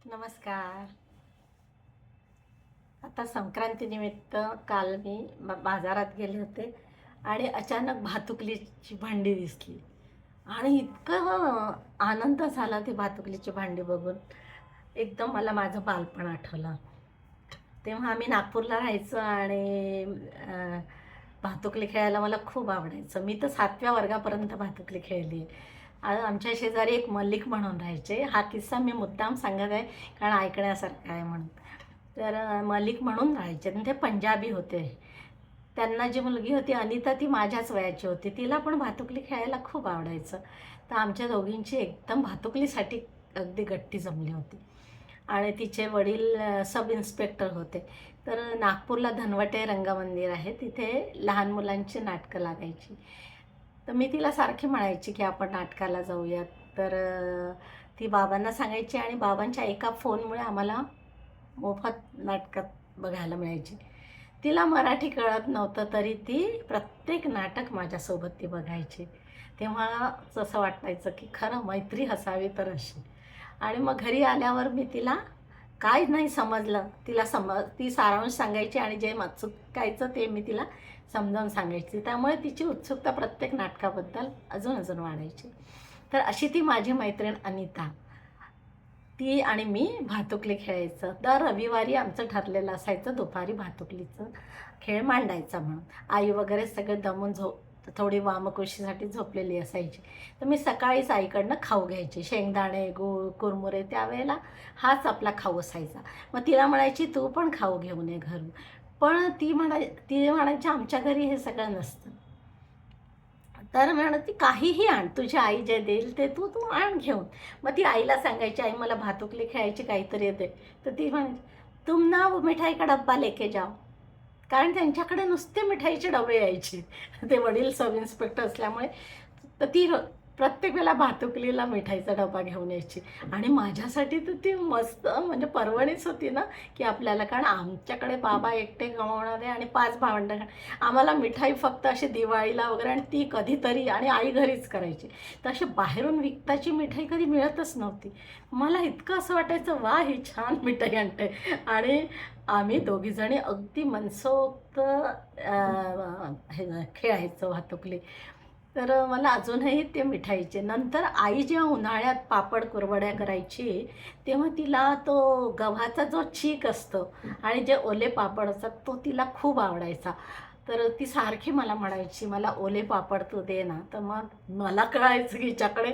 नमस्कार. आता संक्रांतीनिमित्त काल मी बाजारात गेले होते आणि अचानक भातुकलीची भांडी दिसली आणि इतकं आनंद झाला ती भातुकलीची भांडी बघून. एकदम मला माझं बालपण आठवलं. तेव्हा आम्ही नागपूरला राहायचो आणि भातुकली खेळायला मला खूप आवडायचं. मी तर 7व्या वर्गापर्यंत भातुकली खेळली आहे. आमच्या शेजारी एक मल्लिक म्हणून राहायचे. हा किस्सा मी मुद्दाम सांगत आहे कारण ऐकण्यासारखा आहे म्हणून. तर मलिक म्हणून राहायचे आणि ते पंजाबी होते. त्यांना जी मुलगी होती अनिता ती माझ्याच वयाची होती. तिला पण भातुकली खेळायला खूप आवडायचं. तर आमच्या दोघींची एकदम भातुकलीसाठी अगदी गट्टी जमली होती. आणि तिचे वडील सब इन्स्पेक्टर होते. तर नागपूरला धनवटे रंगमंदिर आहे, तिथे लहान मुलांची नाटकं लागायची. तर मी तिला सारखी म्हणायची की आपण नाटकाला जाऊयात. तर ती बाबांना सांगायची आणि बाबांच्या एका फोनमुळे आम्हाला मोफत नाटकात बघायला मिळायची. तिला मराठी कळत नव्हतं तरी ती प्रत्येक नाटक माझ्यासोबत ती बघायची. तेव्हा असं वाटायचं की खरं मैत्री हसावी तर अशी. आणि मग घरी आल्यावर मी तिला काय नाही समजलं तिला ती सारांश सांगायची आणि जे चुकायचं ते मी तिला समजावून सांगायची. त्यामुळे तिची उत्सुकता प्रत्येक नाटकाबद्दल अजून अजून वाढायची. तर अशी ती माझी मैत्रीण अनिता. ती आणि मी भातुकली खेळायचं. दर रविवारी आमचं ठरलेलं असायचं दुपारी भातुकलीचं खेळ मांडायचा म्हणून. आई वगैरे सगळे दमून थोडी वामकुशीसाठी झोपलेली असायची. तर मी सकाळीच आईकडनं खाऊ घ्यायची. शेंगदाणे, गूळ, कुरमुरे त्यावेळेला हाच आपला खाऊ असायचा. मग तिला म्हणायची तू पण खाऊ घेऊन ये घरून. पण ती म्हणायची आमच्या घरी हे सगळं नसतं. तर म्हणत ती काहीही आण, तुझी आई जे देईल ते तू तू आण घेऊन. मग ती आईला सांगायची आई मला भातुकली खेळायची काहीतरी येते. तर ती म्हणायची तुम ना वो मिठाई का डब्बा लेके जाओ. कारण त्यांच्याकडे नुसते मिठाईचे डबे यायचे. ते वडील सब इन्स्पेक्टर असल्यामुळे. तर ती प्रत्येक वेळेला भातुकलीला मिठाईचा डबा घेऊन यायची. आणि माझ्यासाठी तर ती मस्त म्हणजे पर्वणीच होती ना की आपल्याला, कारण आमच्याकडे बाबा एकटे कमावणारे आणि 5 भावंडं. आम्हाला मिठाई फक्त अशी दिवाळीला वगैरे आणि ती कधीतरी आणि आई घरीच करायची. तर अशी बाहेरून विकताची मिठाई कधी मिळतच नव्हती. मला इतकं असं वाटायचं वा ही छान मिठाई आणते. आणि आम्ही दोघीजणी अगदी मनसोक्त हे खेळायचो भातुकली. तर मला अजूनही ते मिठाईचे. नंतर आई जेव्हा उन्हाळ्यात पापड कुरवड्या करायची तेव्हा तिला तो गव्हाचा जो चीक असतो आणि जे ओले पापड असतात तो तिला खूप आवडायचा. तर ती सारखी मला म्हणायची मला ओले पापड तू दे ना. तर मग मला कळायचं की हिच्याकडे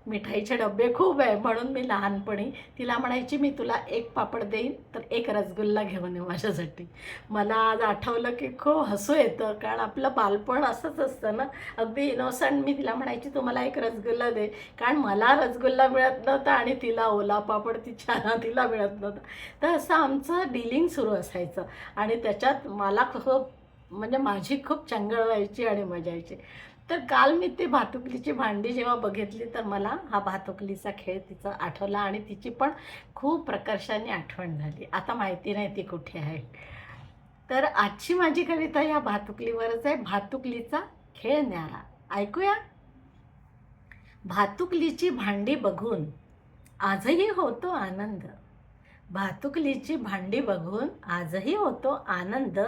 मिठाईचे डबे खूप आहे. म्हणून मी लहानपणी तिला म्हणायची मी तुला एक पापड देईन तर एक रसगुल्ला घेऊन ये माझ्यासाठी. मला आज आठवलं की खूप हसू येतं कारण आपलं बालपण असंच असतं ना, अगदी इनोसंट. मी तिला म्हणायची तू मला एक रसगुल्ला दे, कारण मला रसगुल्ला मिळत नव्हता आणि तिला ओला पापड तिला मिळत नव्हता. तर असं आमचं डीलिंग सुरू असायचं आणि त्याच्यात मला खूप म्हणजे माझी खूप चंगळ व्हायची आणि मजा यायची. तर काल मी ती भातुकलीची भांडी जेव्हा बघितली तर मला हा भातुकलीचा खेळ तिचा आठवला आणि तिची पण खूप प्रकर्षाने आठवण झाली. आता माहिती नाही ती कुठे आहे. तर आजची माझी कविता या भातुकलीवरच आहे. भातुकलीचा खेळ न्यारा. ऐकूया. भातुकलीची भांडी बघून आजही होतो आनंद. भातुकलीची भांडी बघून आजही होतो आनंद.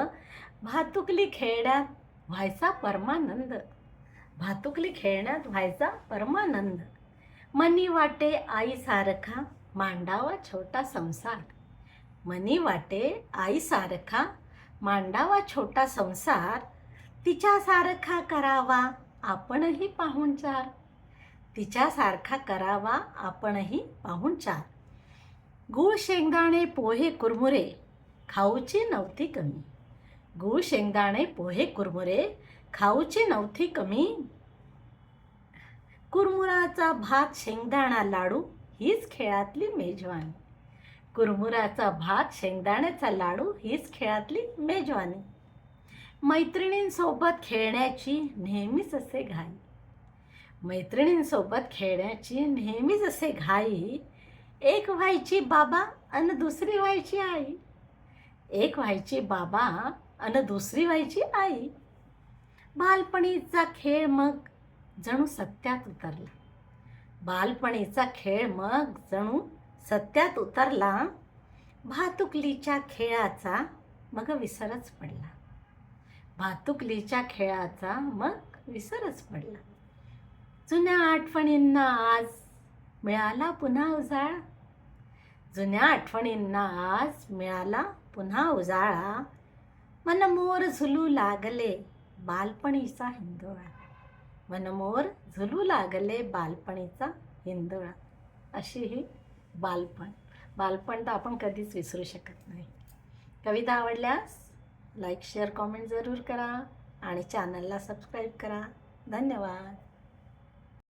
भातुकली खेळण्यात व्हायचा परमानंद. भातुकली खेळण्यात व्हायचा परमानंद. मनी वाटे आईसारखा मांडावा छोटा संसार. मनी वाटे आईसारखा मांडावा छोटा संसार. तिच्यासारखा करावा आपणही पाहुणचार. तिच्यासारखा करावा आपणही पाहुणचार. गूळ शेंगदाणे पोहे कुरमुरे खाऊची नव्हती कमी. गूळ शेंगदाणे पोहे कुरमुरे खाऊची नव्हती कमी. कुरमुराचा भात शेंगदाणा लाडू हीच खेळातली मेजवानी. कुरमुराचा भात शेंगदाण्याचा लाडू हीच खेळातली मेजवानी. मैत्रिणींसोबत खेळण्याची नेहमीच असे घाई. मैत्रिणींसोबत खेळण्याची नेहमीच असे घाई. एक व्हायची बाबा अन दुसरी व्हायची आई. एक व्हायची बाबा अन दुसरी व्हायची आई. बालपणीचा खेळ मग जणू सत्यात उतरला. बालपणीचा खेळ मग जणू सत्यात उतरला भातुकलीच्या खेळाचा, मग विसरच पडला. भातुकलीच्या खेळाचा मग विसरच पडला. जुन्या आठवणींना आज मिळाला पुन्हा उजाळा. जुन्या आठवणींना आज मिळाला पुन्हा उजाळा. मनमोर झुलू लागले बालपणीचा हिंदोळा. मनमोर झुलू लागले बालपणीचा हिंदोळा. अशी ही बालपण तर आपण कधीच विसरू शकत नाही. कविता आवडल्यास लाईक शेअर कॉमेंट जरूर करा आणि चॅनलला सबस्क्राईब करा. धन्यवाद.